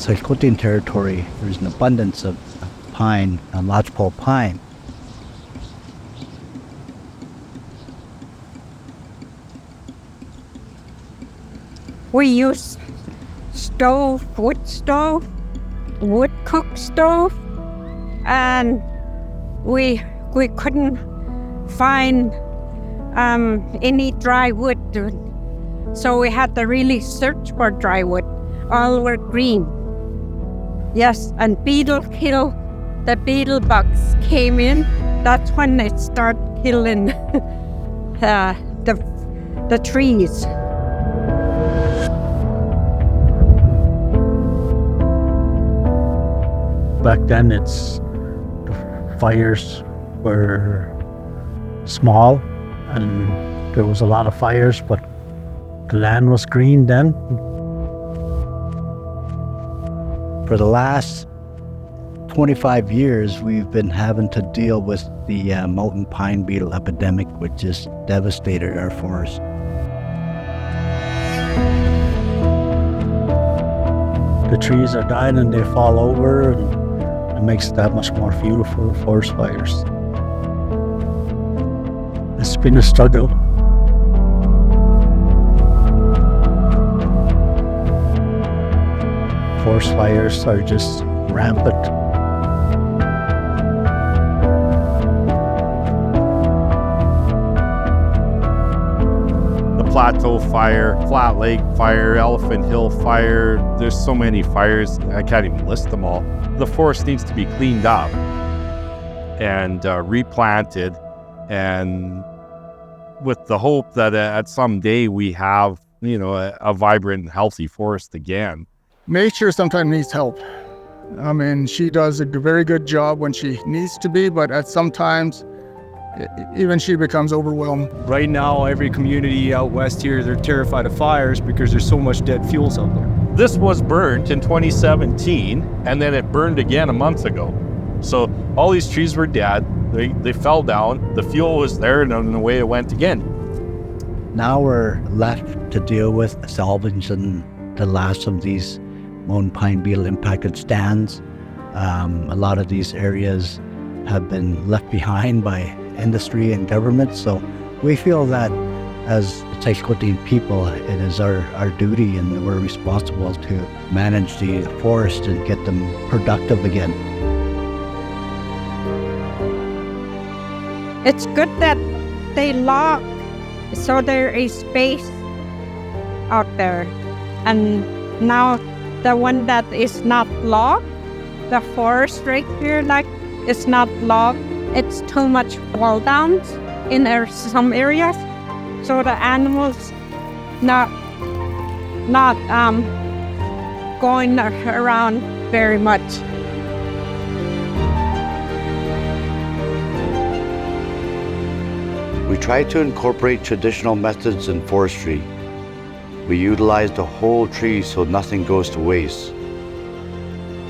Chilcotin territory, there's an abundance of pine, lodgepole pine. We use wood cook stove, and we couldn't find any dry wood, so we had to really search for dry wood. All were green. Yes, and the beetle bugs came in. That's when they start killing the trees. Back then, the fires were small, and there was a lot of fires, but the land was green then. For the last 25 years, we've been having to deal with the mountain pine beetle epidemic, which just devastated our forest. The trees are dying and they fall over, and it makes it that much more fuel for forest fires. It's been a struggle. Forest fires are just rampant. The Plateau Fire, Flat Lake Fire, Elephant Hill Fire, there's so many fires, I can't even list them all. The forest needs to be cleaned up and replanted, and with the hope that at some day we have, a vibrant and healthy forest again. Nature sometimes needs help. I mean, she does a very good job when she needs to be, but at sometimes even she becomes overwhelmed. Right now, every community out west here, they're terrified of fires because there's so much dead fuels out there. This was burnt in 2017, and then it burned again a month ago. So all these trees were dead, they fell down, the fuel was there, and then away it went again. Now we're left to deal with salvaging the last of these mountain pine beetle impacted stands. A lot of these areas have been left behind by industry and government, so we feel that as Tl'etinqox people, it is our duty, and we're responsible to manage the forest and get them productive again. It's good that they log, so there is space out there. And now the one that is not logged, the forest right here, it's not logged. It's too much fall downs in some areas, so the animals not going around very much. We try to incorporate traditional methods in forestry. We utilize the whole tree so nothing goes to waste.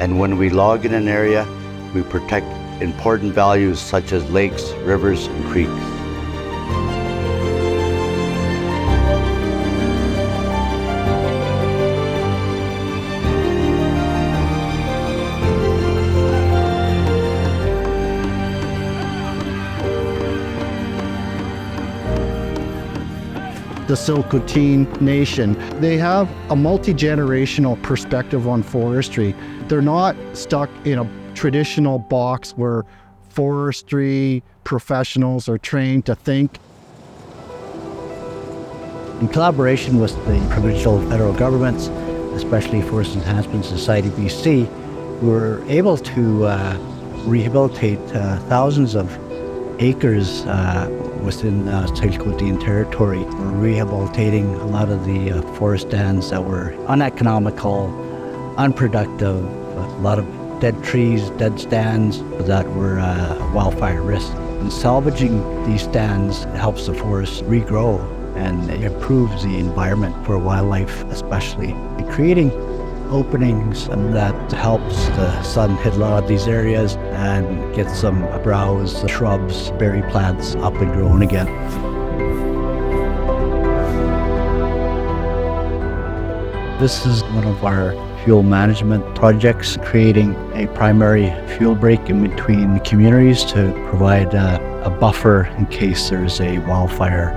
And when we log in an area, we protect important values such as lakes, rivers, and creeks. The Chilcotin Nation, they have a multi-generational perspective on forestry. They're not stuck in a traditional box where forestry professionals are trained to think. In collaboration with the provincial and federal governments, especially Forest Enhancement Society BC, we were able to rehabilitate thousands of acres within Tl'etinqox territory. We're rehabilitating a lot of the forest stands that were uneconomical, unproductive, a lot of dead trees, dead stands that were wildfire risk. And salvaging these stands helps the forest regrow, and it improves the environment for wildlife especially. And creating openings that helps the sun hit a lot of these areas and get some browse, shrubs, berry plants up and growing again. This is one of our fuel management projects, creating a primary fuel break in between communities to provide a buffer in case there's a wildfire.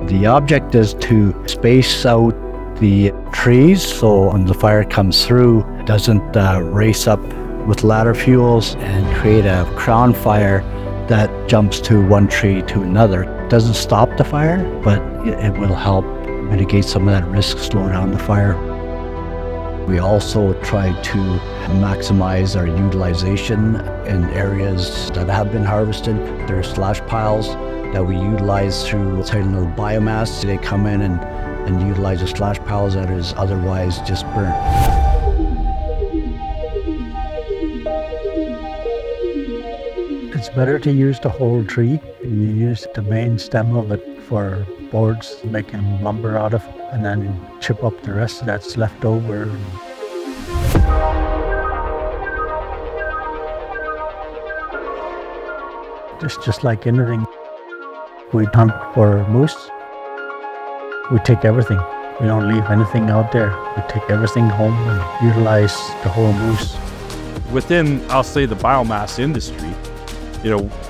The object is to space out the trees so when the fire comes through, it doesn't race up with ladder fuels and create a crown fire that jumps to one tree to another. It doesn't stop the fire, but it will help mitigate some of that risk, slow down the fire. We also try to maximize our utilization in areas that have been harvested. There are slash piles that we utilize through Tŝideldel biomass. They come in and utilize the slash piles that is otherwise just burnt. It's better to use the whole tree. You use the main stem of it for boards, making lumber out of, and then chip up the rest that's left over. It's just like anything. We hunt for moose. We take everything. We don't leave anything out there. We take everything home and utilize the whole moose. Within, I'll say, the biomass industry,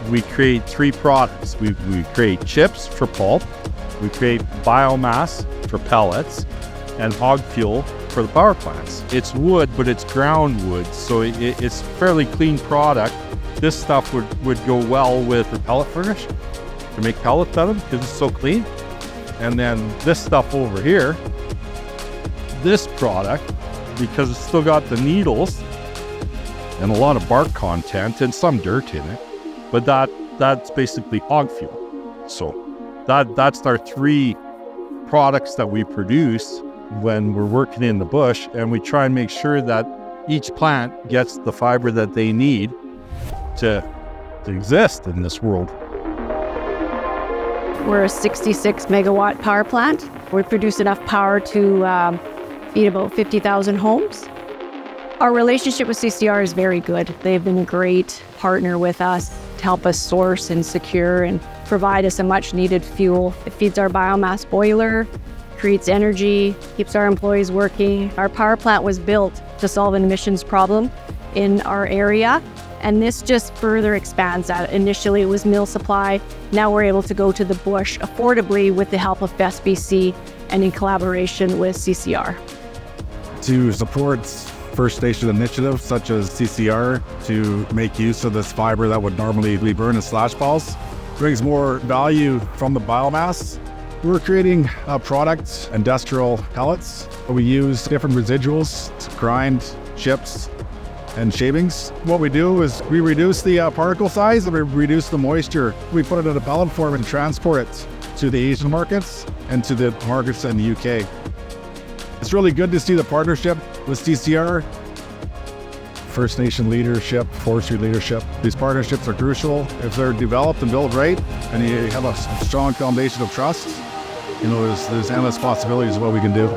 we create three products. We create chips for pulp, we create biomass for pellets, and hog fuel for the power plants. It's wood, but it's ground wood, so it's a fairly clean product. This stuff would go well with the pellet furnace to make pellets out of because it's so clean. And then this stuff over here, this product, because it's still got the needles and a lot of bark content and some dirt in it, but that's basically hog fuel. So that's our three products that we produce when we're working in the bush, and we try and make sure that each plant gets the fiber that they need to exist in this world. We're a 66 megawatt power plant. We produce enough power to feed about 50,000 homes. Our relationship with CCR is very good. They've been a great partner with us to help us source and secure and provide us a much needed fuel. It feeds our biomass boiler, creates energy, keeps our employees working. Our power plant was built to solve an emissions problem in our area, and this just further expands that. Initially it was mill supply. Now we're able to go to the bush affordably with the help of Best BC and in collaboration with CCR. To support First Nation initiatives such as CCR to make use of this fiber that would normally be burned in slash piles brings more value from the biomass. We're creating a product, industrial pellets. We use different residuals to grind chips and shavings. What we do is we reduce the particle size and we reduce the moisture. We put it in a pellet form and transport it to the Asian markets and to the markets in the UK. It's really good to see the partnership with CCR, First Nation leadership, forestry leadership. These partnerships are crucial. If they're developed and built right, and you have a strong foundation of trust, there's endless possibilities of what we can do.